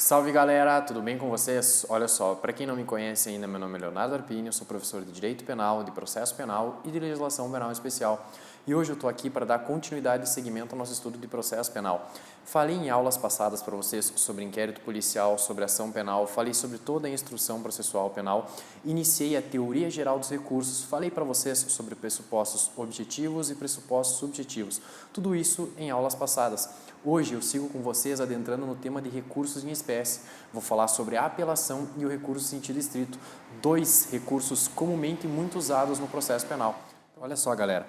Salve galera, tudo bem com vocês? Olha só, para quem não me conhece ainda, meu nome é Leonardo Arpini, eu sou professor de Direito Penal, de Processo Penal e de Legislação Penal Especial. E hoje eu estou aqui para dar continuidade e seguimento ao nosso estudo de processo penal. Falei em aulas passadas para vocês sobre inquérito policial, sobre ação penal, falei sobre toda a instrução processual penal, iniciei a teoria geral dos recursos, falei para vocês sobre pressupostos objetivos e pressupostos subjetivos. Tudo isso em aulas passadas. Hoje eu sigo com vocês adentrando no tema de recursos em espécie. Vou falar sobre a apelação e o recurso em sentido estrito, dois recursos comumente muito usados no processo penal. Olha só, galera.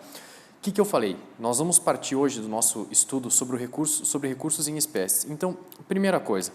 O que eu falei? Nós vamos partir hoje do nosso estudo sobre recursos em espécie. Então, primeira coisa,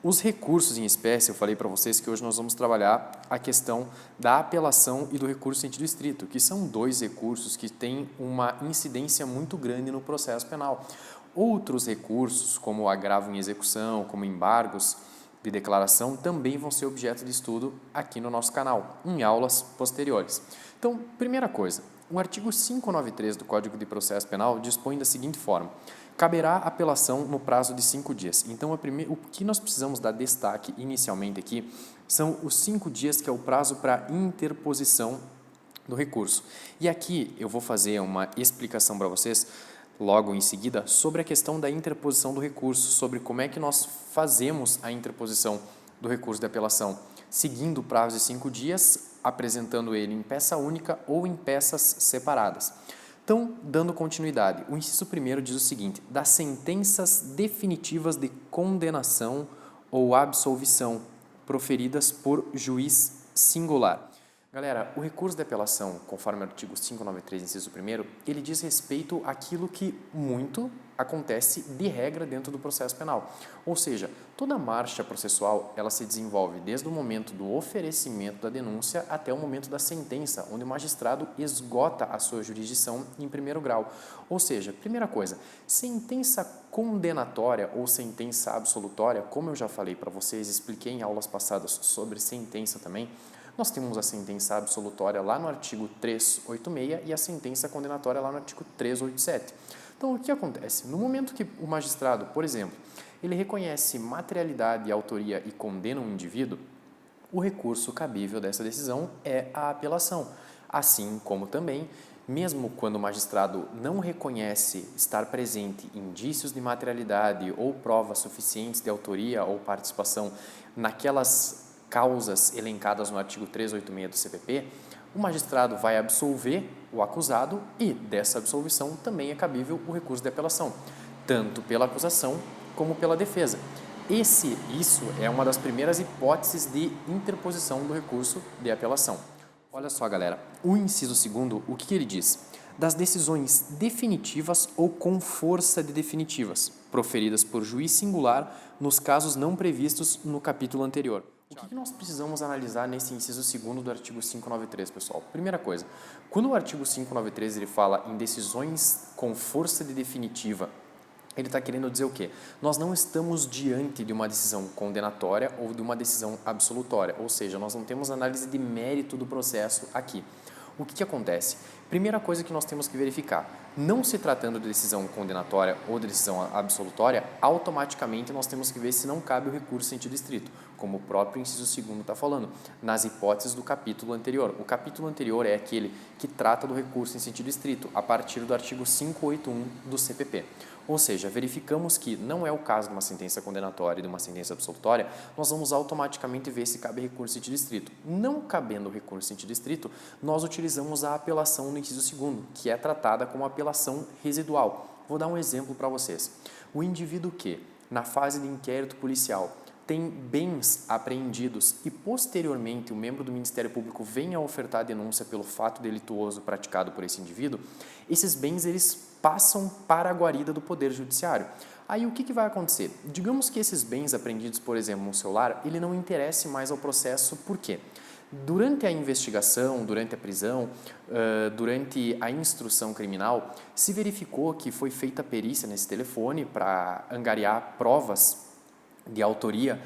os recursos em espécie, eu falei para vocês que hoje nós vamos trabalhar a questão da apelação e do recurso em sentido estrito, que são dois recursos que têm uma incidência muito grande no processo penal. Outros recursos, como o agravo em execução, como embargos de declaração, também vão ser objeto de estudo aqui no nosso canal, em aulas posteriores. Então, primeira coisa, o artigo 593 do Código de Processo Penal dispõe da seguinte forma: caberá apelação no prazo de 5 dias. Então, o que nós precisamos dar destaque inicialmente aqui são os 5 dias, que é o prazo para interposição do recurso. E aqui eu vou fazer uma explicação para vocês logo em seguida sobre a questão da interposição do recurso, sobre como é que nós fazemos a interposição do recurso de apelação, seguindo o prazo de 5 dias, apresentando ele em peça única ou em peças separadas. Então, dando continuidade, o inciso 1º diz o seguinte: das sentenças definitivas de condenação ou absolvição proferidas por juiz singular. Galera, o recurso de apelação, conforme o artigo 593, inciso 1º, ele diz respeito àquilo que muito acontece de regra dentro do processo penal. Ou seja, toda marcha processual, ela se desenvolve desde o momento do oferecimento da denúncia até o momento da sentença, onde o magistrado esgota a sua jurisdição em primeiro grau. Ou seja, primeira coisa, sentença condenatória ou sentença absolutória, como eu já falei para vocês, expliquei em aulas passadas sobre sentença também, nós temos a sentença absolutória lá no artigo 386 e a sentença condenatória lá no artigo 387. Então, o que acontece? No momento que o magistrado, por exemplo, ele reconhece materialidade e autoria e condena um indivíduo, o recurso cabível dessa decisão é a apelação. Assim como também, mesmo quando o magistrado não reconhece estar presente indícios de materialidade ou provas suficientes de autoria ou participação naquelas causas elencadas no artigo 386 do CPP, o magistrado vai absolver o acusado e, dessa absolvição, também é cabível o recurso de apelação, tanto pela acusação como pela defesa. Isso é uma das primeiras hipóteses de interposição do recurso de apelação. Olha só, galera, o inciso 2º, o que ele diz? Das decisões definitivas ou com força de definitivas, proferidas por juiz singular nos casos não previstos no capítulo anterior. O que nós precisamos analisar nesse inciso 2º do artigo 593, pessoal? Primeira coisa, quando o artigo 593 ele fala em decisões com força de definitiva, ele está querendo dizer o quê? Nós não estamos diante de uma decisão condenatória ou de uma decisão absolutória, ou seja, nós não temos análise de mérito do processo aqui. O que acontece? Primeira coisa que nós temos que verificar, não se tratando de decisão condenatória ou de decisão absolutória, automaticamente nós temos que ver se não cabe o recurso em sentido estrito, como o próprio inciso 2º está falando, nas hipóteses do capítulo anterior. O capítulo anterior é aquele que trata do recurso em sentido estrito, a partir do artigo 581 do CPP. Ou seja, verificamos que não é o caso de uma sentença condenatória e de uma sentença absolutória, nós vamos automaticamente ver se cabe recurso em sentido estrito. Não cabendo recurso em sentido estrito, nós utilizamos a apelação no inciso 2º, que é tratada como apelação residual. Vou dar um exemplo para vocês. O indivíduo que, na fase de inquérito policial, tem bens apreendidos e, posteriormente, o membro do Ministério Público venha a ofertar a denúncia pelo fato delituoso praticado por esse indivíduo, esses bens eles passam para a guarida do Poder Judiciário. Aí o que vai acontecer? Digamos que esses bens apreendidos, por exemplo, no celular, ele não interesse mais ao processo, por quê? Durante a investigação, durante a prisão, durante a instrução criminal, se verificou que foi feita perícia nesse telefone para angariar provas de autoria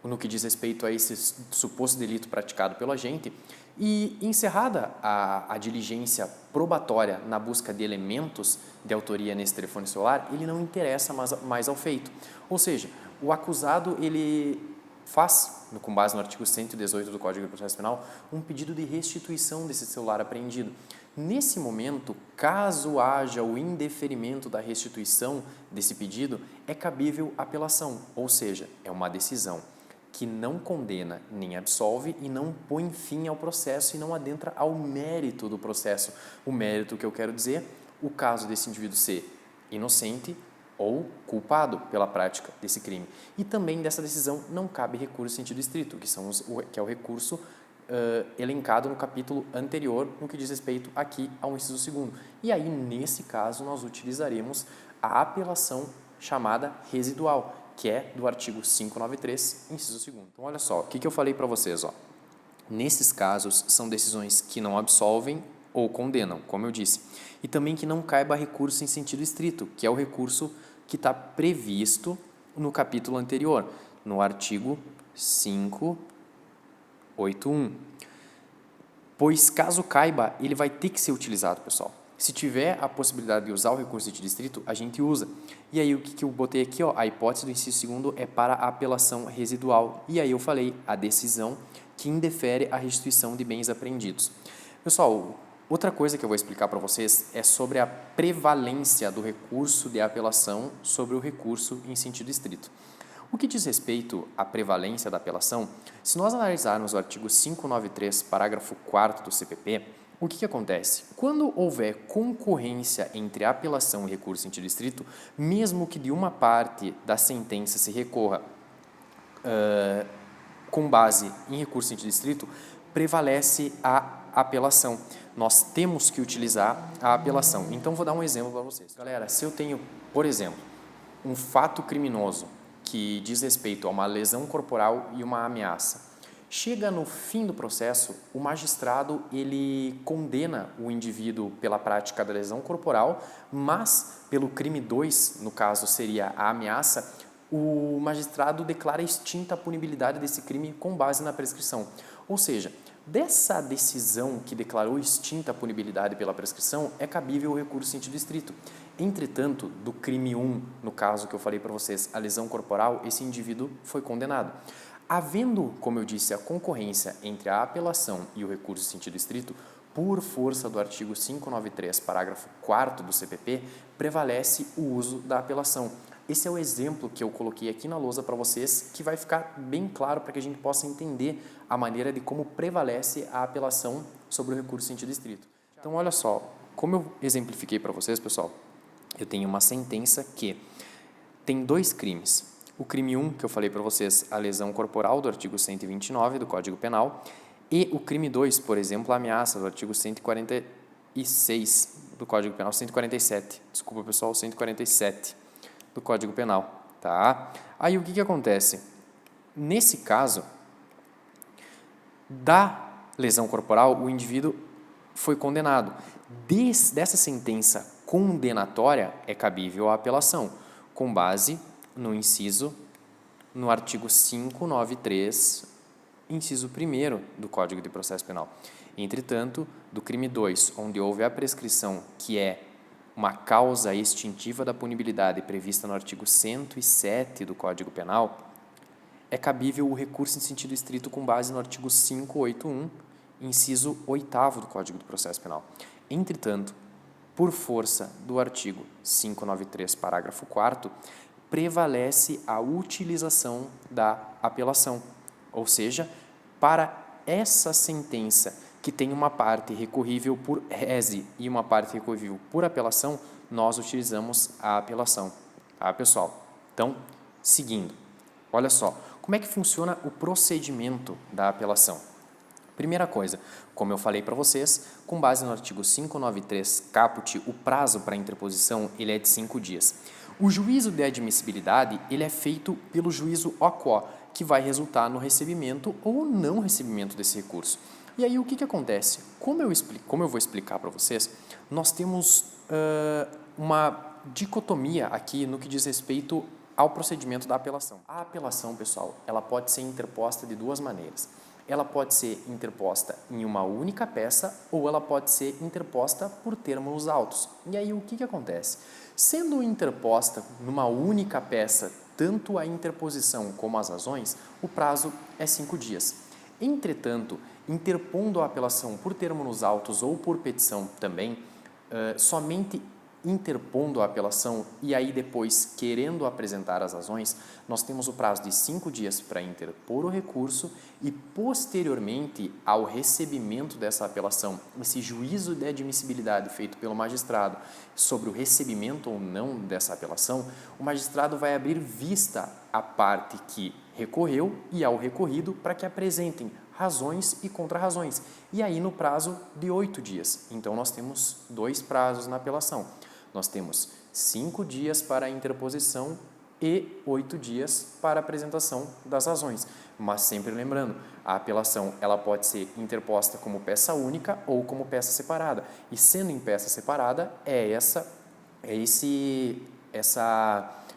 no que diz respeito a esse suposto delito praticado pelo agente e, encerrada a diligência probatória na busca de elementos de autoria nesse telefone celular, ele não interessa mais ao feito. Ou seja, o acusado, ele faz, com base no artigo 118 do Código de Processo Penal, um pedido de restituição desse celular apreendido. Nesse momento, caso haja o indeferimento da restituição desse pedido, é cabível apelação, ou seja, é uma decisão que não condena nem absolve e não põe fim ao processo e não adentra ao mérito do processo. O mérito que eu quero dizer, o caso desse indivíduo ser inocente ou culpado pela prática desse crime. E também dessa decisão não cabe recurso em sentido estrito, que é o recurso elencado no capítulo anterior, no que diz respeito aqui ao inciso 2º. E aí, nesse caso, nós utilizaremos a apelação chamada residual, que é do artigo 593, inciso 2º. Então, olha só, o que eu falei para vocês, ó. Nesses casos, são decisões que não absolvem ou condenam, como eu disse, e também que não caiba recurso em sentido estrito, que é o recurso que está previsto no capítulo anterior, no artigo 581. Pois, caso caiba, ele vai ter que ser utilizado, pessoal. Se tiver a possibilidade de usar o recurso em sentido estrito, a gente usa. E aí, o que eu botei aqui, ó, a hipótese do inciso 2º é para a apelação residual. E aí eu falei, a decisão que indefere a restituição de bens apreendidos. Pessoal, outra coisa que eu vou explicar para vocês é sobre a prevalência do recurso de apelação sobre o recurso em sentido estrito. O que diz respeito à prevalência da apelação, se nós analisarmos o artigo 593, parágrafo 4º do CPP, o que acontece? Quando houver concorrência entre a apelação e recurso em sentido estrito, mesmo que de uma parte da sentença se recorra com base em recurso em sentido estrito, prevalece a apelação. Nós temos que utilizar a apelação. Então, vou dar um exemplo para vocês. Galera, se eu tenho, por exemplo, um fato criminoso que diz respeito a uma lesão corporal e uma ameaça, chega no fim do processo, o magistrado ele condena o indivíduo pela prática da lesão corporal, mas pelo crime 2, no caso seria a ameaça, o magistrado declara extinta a punibilidade desse crime com base na prescrição. Ou seja, dessa decisão que declarou extinta a punibilidade pela prescrição, é cabível o recurso em sentido estrito. Entretanto, do crime 1, no caso que eu falei para vocês, a lesão corporal, esse indivíduo foi condenado. Havendo, como eu disse, a concorrência entre a apelação e o recurso em sentido estrito, por força do artigo 593, parágrafo 4º do CPP, prevalece o uso da apelação. Esse é o exemplo que eu coloquei aqui na lousa para vocês, que vai ficar bem claro para que a gente possa entender a maneira de como prevalece a apelação sobre o recurso em sentido estrito. Então, olha só, como eu exemplifiquei para vocês, pessoal, eu tenho uma sentença que tem 2 crimes. O crime 1, que eu falei para vocês, a lesão corporal, do artigo 129 do Código Penal, e o crime 2, por exemplo, a ameaça, do artigo 146 do Código Penal, 147, desculpa pessoal, 147 do Código Penal, tá? Aí o que acontece? Nesse caso, da lesão corporal, o indivíduo foi condenado. Dessa sentença condenatória é cabível a apelação, com base no inciso, no artigo 593, inciso 1º do Código de Processo Penal. Entretanto, do crime 2, onde houve a prescrição, que é uma causa extintiva da punibilidade prevista no artigo 107 do Código Penal, é cabível o recurso em sentido estrito com base no artigo 581, inciso 8º do Código de Processo Penal. Entretanto, por força do artigo 593, parágrafo 4º, prevalece a utilização da apelação, ou seja, para essa sentença que tem uma parte recorrível por rese e uma parte recorrível por apelação, nós utilizamos a apelação, tá, pessoal? Então, seguindo, olha só, como é que funciona o procedimento da apelação? Primeira coisa, como eu falei para vocês, com base no artigo 593 caput, o prazo para interposição ele é de 5 dias. O juízo de admissibilidade ele é feito pelo juízo OQO, que vai resultar no recebimento ou não recebimento desse recurso. E aí o que acontece? Como eu vou explicar para vocês, nós temos uma dicotomia aqui no que diz respeito ao procedimento da apelação. A apelação, pessoal, ela pode ser interposta de 2 maneiras. Ela pode ser interposta em uma única peça ou ela pode ser interposta por termos autos. E aí o que acontece? Sendo interposta numa única peça tanto a interposição como as razões, o prazo é 5 dias. Entretanto, interpondo a apelação por termo nos autos ou por petição também, somente interpondo a apelação e aí depois querendo apresentar as razões, nós temos o prazo de 5 dias para interpor o recurso e posteriormente ao recebimento dessa apelação, esse juízo de admissibilidade feito pelo magistrado sobre o recebimento ou não dessa apelação, o magistrado vai abrir vista à parte que recorreu e ao recorrido para que apresentem razões e contrarrazões, e aí no prazo de 8 dias. Então, nós temos 2 prazos na apelação. Nós temos 5 dias para a interposição e 8 dias para a apresentação das razões. Mas sempre lembrando, a apelação ela pode ser interposta como peça única ou como peça separada. E sendo em peça separada, essa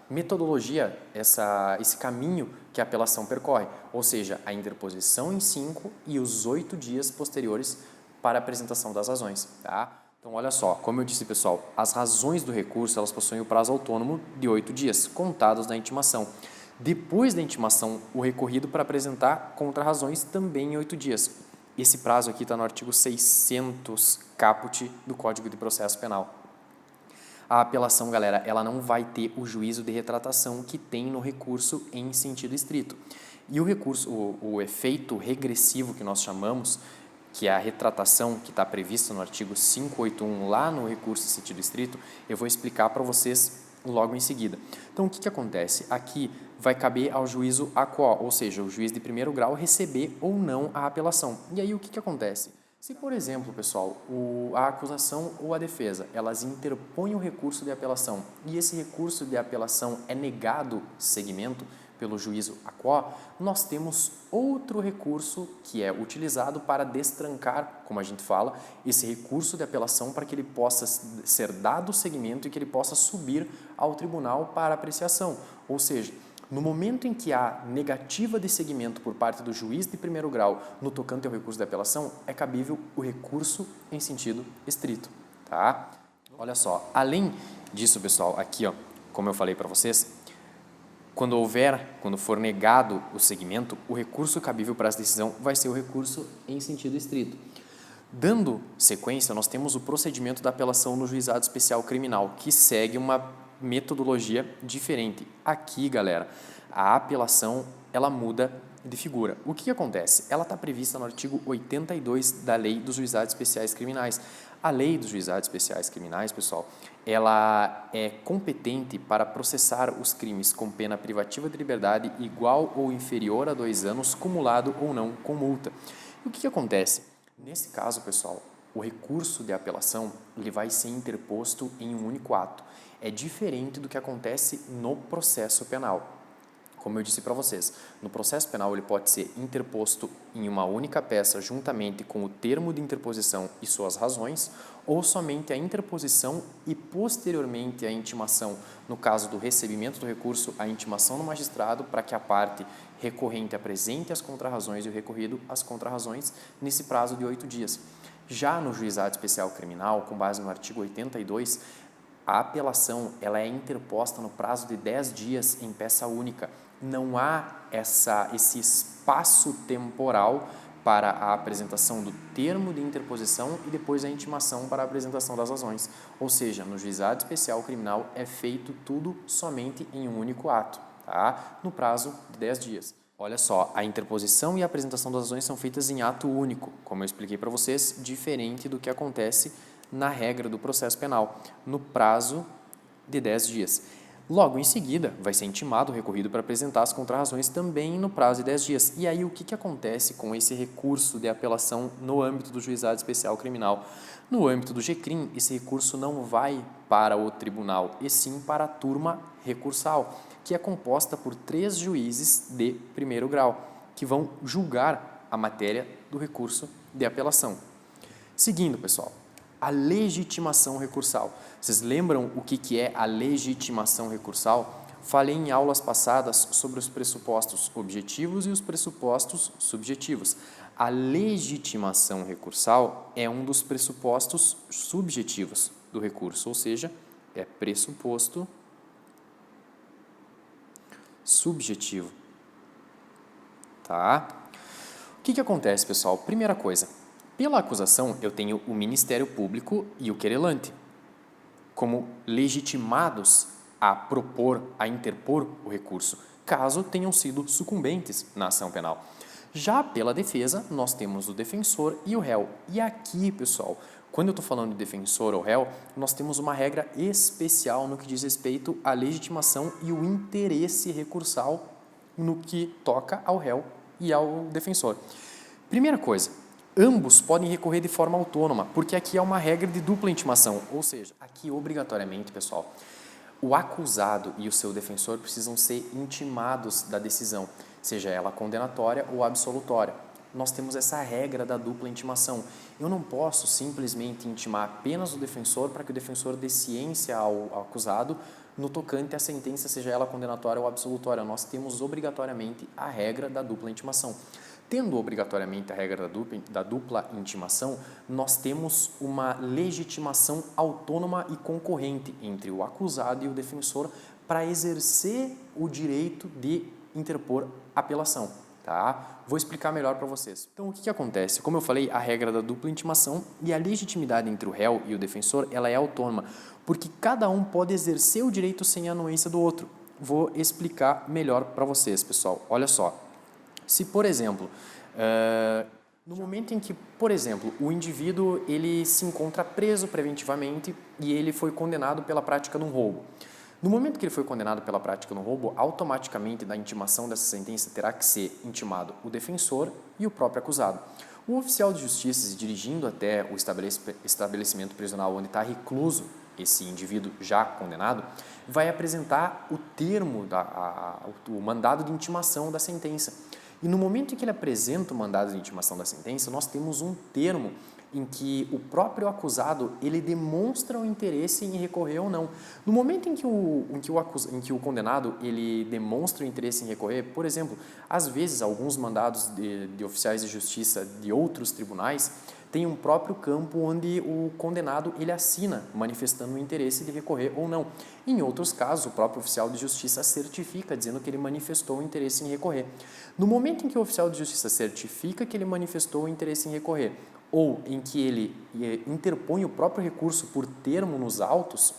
metodologia, esse caminho que a apelação percorre, ou seja, a interposição em 5 e os 8 dias posteriores para a apresentação das razões, tá? Então, olha só, como eu disse, pessoal, as razões do recurso, elas possuem o prazo autônomo de 8 dias, contados da intimação. Depois da intimação, o recorrido para apresentar contrarrazões também em 8 dias. Esse prazo aqui está no artigo 600 caput do Código de Processo Penal. A apelação, galera, ela não vai ter o juízo de retratação que tem no recurso em sentido estrito. E o recurso, o efeito regressivo que nós chamamos, que é a retratação que está prevista no artigo 581 lá no recurso em sentido estrito, eu vou explicar para vocês logo em seguida. Então, o que acontece? Aqui vai caber ao juízo a qual, ou seja, o juiz de primeiro grau receber ou não a apelação. E aí, o que acontece? Se, por exemplo, pessoal, a acusação ou a defesa, elas interpõem o recurso de apelação e esse recurso de apelação é negado seguimento pelo juízo a qual, nós temos outro recurso que é utilizado para destrancar, como a gente fala, esse recurso de apelação para que ele possa ser dado seguimento e que ele possa subir ao tribunal para apreciação. Ou seja, no momento em que há negativa de seguimento por parte do juiz de primeiro grau no tocante ao recurso de apelação, é cabível o recurso em sentido estrito, tá? Olha só, além disso, pessoal, aqui, ó, como eu falei para vocês, quando for negado o seguimento, o recurso cabível para essa decisão vai ser o recurso em sentido estrito. Dando sequência, nós temos o procedimento da apelação no juizado especial criminal, que segue uma metodologia diferente. Aqui, galera, a apelação, ela muda de figura. O que acontece? Ela está prevista no artigo 82 da Lei dos Juizados Especiais Criminais. A Lei dos Juizados Especiais Criminais, pessoal, ela é competente para processar os crimes com pena privativa de liberdade igual ou inferior a 2 anos, cumulado ou não com multa. E o que acontece? Nesse caso, pessoal, o recurso de apelação ele vai ser interposto em um único ato. É diferente do que acontece no processo penal. Como eu disse para vocês, no processo penal ele pode ser interposto em uma única peça juntamente com o termo de interposição e suas razões, ou somente a interposição e posteriormente a intimação, no caso do recebimento do recurso, a intimação do magistrado para que a parte recorrente apresente as contrarrazões e o recorrido as contrarrazões nesse prazo de 8 dias. Já no juizado especial criminal, com base no artigo 82, a apelação ela é interposta no prazo de 10 dias em peça única. Não há esse espaço temporal para a apresentação do termo de interposição e depois a intimação para a apresentação das razões. Ou seja, no juizado especial criminal é feito tudo somente em um único ato, tá? No prazo de 10 dias. Olha só, a interposição e a apresentação das razões são feitas em ato único, como eu expliquei para vocês, diferente do que acontece na regra do processo penal, no prazo de 10 dias. Logo em seguida, vai ser intimado o recorrido para apresentar as contrarrazões também no prazo de 10 dias. E aí, o que acontece com esse recurso de apelação no âmbito do juizado especial criminal? No âmbito do GCRIM, esse recurso não vai para o tribunal, e sim para a turma recursal, que é composta por 3 juízes de primeiro grau, que vão julgar a matéria do recurso de apelação. Seguindo, pessoal, a legitimação recursal. Vocês lembram o que é a legitimação recursal? Falei em aulas passadas sobre os pressupostos objetivos e os pressupostos subjetivos. A legitimação recursal é um dos pressupostos subjetivos do recurso, ou seja, é pressuposto subjetivo. Tá? O que acontece, pessoal? Primeira coisa, pela acusação eu tenho o Ministério Público e o querelante como legitimados a propor, a interpor o recurso, caso tenham sido sucumbentes na ação penal. Já pela defesa, nós temos o defensor e o réu. E aqui, pessoal, quando eu estou falando de defensor ou réu, nós temos uma regra especial no que diz respeito à legitimação e o interesse recursal no que toca ao réu e ao defensor. Primeira coisa, ambos podem recorrer de forma autônoma, porque aqui é uma regra de dupla intimação, ou seja, aqui obrigatoriamente, pessoal, o acusado e o seu defensor precisam ser intimados da decisão, seja ela condenatória ou absolutória. Nós temos essa regra da dupla intimação. Eu não posso simplesmente intimar apenas o defensor para que o defensor dê ciência ao acusado no tocante à sentença, seja ela condenatória ou absolutória. Nós temos obrigatoriamente a regra da dupla intimação. Tendo obrigatoriamente a regra da dupla intimação, nós temos uma legitimação autônoma e concorrente entre o acusado e o defensor para exercer o direito de interpor apelação. Tá? Vou explicar melhor para vocês. Então, o que acontece? Como eu falei, a regra da dupla intimação e a legitimidade entre o réu e o defensor, ela é autônoma, porque cada um pode exercer o direito sem a anuência do outro. Vou explicar melhor para vocês, pessoal. Olha só. Se, por exemplo, no momento em que, por exemplo, o indivíduo ele se encontra preso preventivamente e ele foi condenado pela prática de um roubo. No momento que ele foi condenado pela prática de um roubo, automaticamente da intimação dessa sentença terá que ser intimado o defensor e o próprio acusado. O oficial de justiça, se dirigindo até o estabelecimento prisional onde está recluso esse indivíduo já condenado, vai apresentar o termo, o mandado de intimação da sentença. E no momento em que ele apresenta o mandado de intimação da sentença, nós temos um termo em que o próprio acusado ele demonstra o interesse em recorrer ou não. No momento em que o condenado ele demonstra o interesse em recorrer, por exemplo, às vezes alguns mandados de oficiais de justiça de outros tribunais têm um próprio campo onde o condenado ele assina manifestando o interesse de recorrer ou não. Em outros casos, o próprio oficial de justiça certifica dizendo que ele manifestou o interesse em recorrer. No momento em que o oficial de justiça certifica que ele manifestou o interesse em recorrer ou em que ele interpõe o próprio recurso por termo nos autos,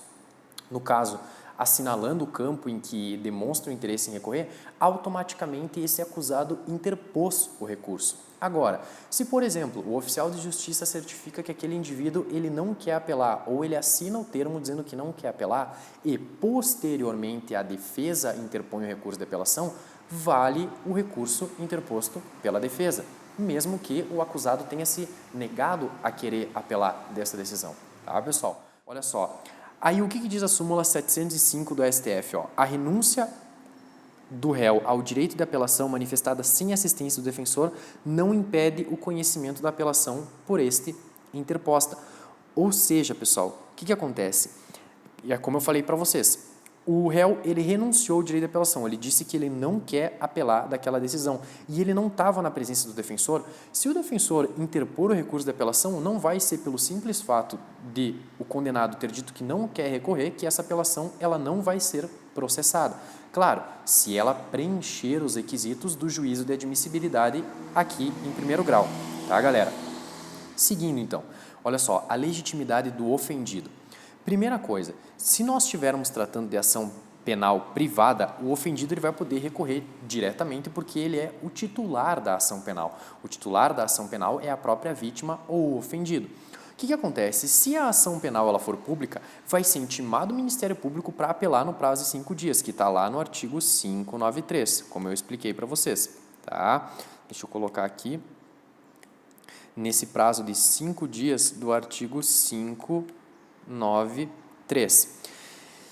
no caso, assinalando o campo em que demonstra o interesse em recorrer, automaticamente esse acusado interpôs o recurso. Agora, se, por exemplo, o oficial de justiça certifica que aquele indivíduo ele não quer apelar ou ele assina o termo dizendo que não quer apelar e, posteriormente, a defesa interpõe o recurso de apelação, vale o recurso interposto pela defesa, mesmo que o acusado tenha se negado a querer apelar dessa decisão. Tá, pessoal? Olha só. Aí o que diz a súmula 705 do STF? Ó? A renúncia do réu ao direito de apelação manifestada sem assistência do defensor não impede o conhecimento da apelação por este interposta. Ou seja, pessoal, o que acontece? É como eu falei para vocês, o réu ele renunciou ao direito de apelação, ele disse que ele não quer apelar daquela decisão e ele não estava na presença do defensor. Se o defensor interpor o recurso de apelação, não vai ser pelo simples fato de o condenado ter dito que não quer recorrer que essa apelação ela não vai ser processada. Claro, se ela preencher os requisitos do juízo de admissibilidade aqui em primeiro grau, tá, galera? Seguindo então, olha só, a legitimidade do ofendido. Primeira coisa, se nós estivermos tratando de ação penal privada, o ofendido ele vai poder recorrer diretamente porque ele é o titular da ação penal. O titular da ação penal é a própria vítima ou o ofendido. O que acontece? Se a ação penal ela for pública, vai ser intimado o Ministério Público para apelar no prazo de 5 dias, que está lá no artigo 593, como eu expliquei para vocês. Tá? Deixa eu colocar aqui. Nesse prazo de 5 dias do artigo 593.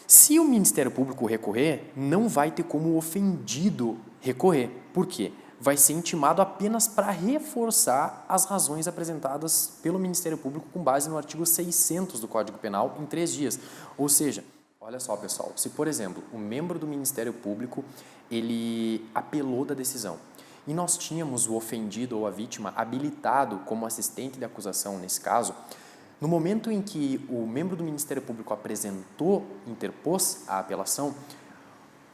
Se o Ministério Público recorrer, não vai ter como o ofendido recorrer. Por quê? Vai ser intimado apenas para reforçar as razões apresentadas pelo Ministério Público com base no artigo 600 do Código Penal em 3 dias. Ou seja, olha só, pessoal, se, por exemplo, o membro do Ministério Público ele apelou da decisão e nós tínhamos o ofendido ou a vítima habilitado como assistente de acusação nesse caso, no momento em que o membro do Ministério Público interpôs a apelação,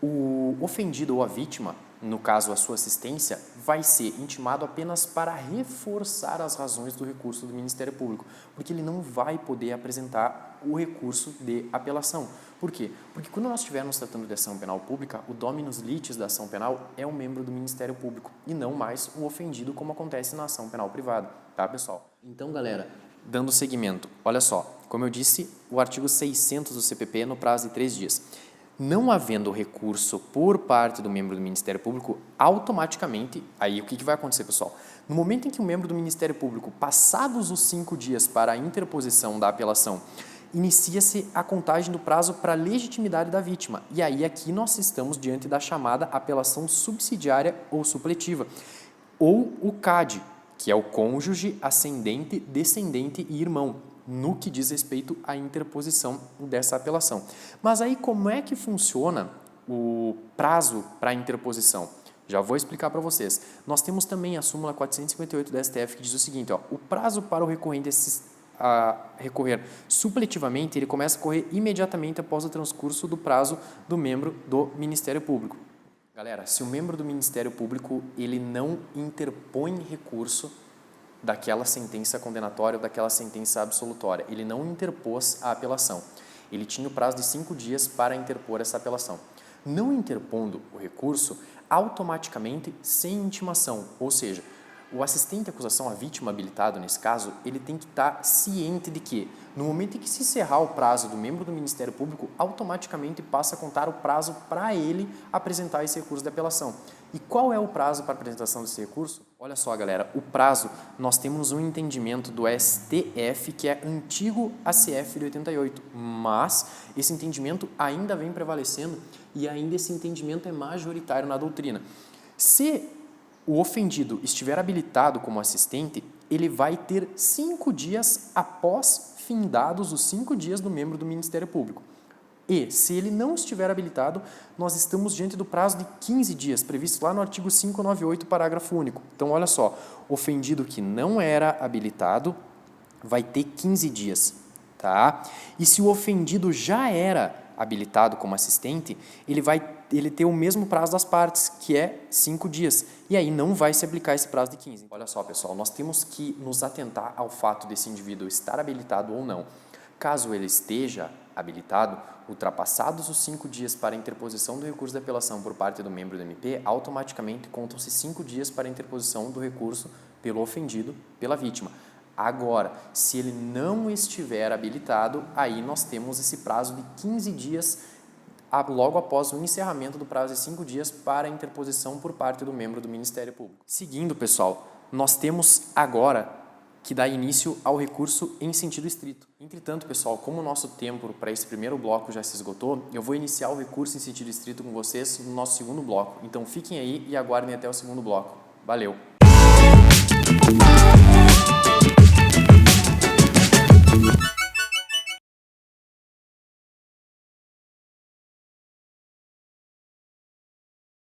O ofendido ou a vítima, no caso a sua assistência, vai ser intimado apenas para reforçar as razões do recurso do Ministério Público, porque ele não vai poder apresentar o recurso de apelação. Por quê? Porque quando nós estivermos tratando de ação penal pública, o dominus litis da ação penal é um membro do Ministério Público e não mais um ofendido, como acontece na ação penal privada, tá, pessoal? Então, galera, dando seguimento, olha só, como eu disse, o artigo 600 do CPP no prazo de 3 dias. Não havendo recurso por parte do membro do Ministério Público, automaticamente, aí o que vai acontecer, pessoal? No momento em que o membro do Ministério Público, passados os 5 dias para a interposição da apelação, inicia-se a contagem do prazo para a legitimidade da vítima. E aí aqui nós estamos diante da chamada apelação subsidiária ou supletiva, ou o CAD, que é o cônjuge, ascendente, descendente e irmão, no que diz respeito à interposição dessa apelação. Mas aí como é que funciona o prazo para a interposição? Já vou explicar para vocês. Nós temos também a súmula 458 da STF que diz o seguinte, ó, o prazo para o recorrente recorrer supletivamente, ele começa a correr imediatamente após o transcurso do prazo do membro do Ministério Público. Galera, se o membro do Ministério Público ele não interpõe recurso daquela sentença condenatória ou daquela sentença absolutória, ele não interpôs a apelação. Ele tinha o prazo de 5 dias para interpor essa apelação. Não interpondo o recurso, automaticamente, sem intimação, ou seja, o assistente à acusação, a vítima habilitado nesse caso, ele tem que estar ciente de que, no momento em que se encerrar o prazo do membro do Ministério Público, automaticamente passa a contar o prazo para ele apresentar esse recurso de apelação. E qual é o prazo para a apresentação desse recurso? Olha só, galera, o prazo, nós temos um entendimento do STF que é antigo ACF de 88, mas esse entendimento ainda vem prevalecendo e ainda esse entendimento é majoritário na doutrina. Se o ofendido estiver habilitado como assistente, ele vai ter 5 dias após findados os 5 dias do membro do Ministério Público. E, se ele não estiver habilitado, nós estamos diante do prazo de 15 dias, previsto lá no artigo 598, parágrafo único. Então, olha só, ofendido que não era habilitado vai ter 15 dias, tá? E se o ofendido já era habilitado como assistente, ele tem o mesmo prazo das partes, que é 5 dias. E aí não vai se aplicar esse prazo de 15. Olha só, pessoal, nós temos que nos atentar ao fato desse indivíduo estar habilitado ou não. Caso ele esteja habilitado, ultrapassados os 5 dias para a interposição do recurso de apelação por parte do membro do MP, automaticamente contam-se 5 dias para a interposição do recurso pelo ofendido, pela vítima. Agora, se ele não estiver habilitado, aí nós temos esse prazo de 15 dias logo após o encerramento do prazo de 5 dias para a interposição por parte do membro do Ministério Público. Seguindo, pessoal, nós temos agora que dá início ao recurso em sentido estrito. Entretanto, pessoal, como o nosso tempo para esse primeiro bloco já se esgotou, eu vou iniciar o recurso em sentido estrito com vocês no nosso segundo bloco. Então fiquem aí e aguardem até o segundo bloco. Valeu!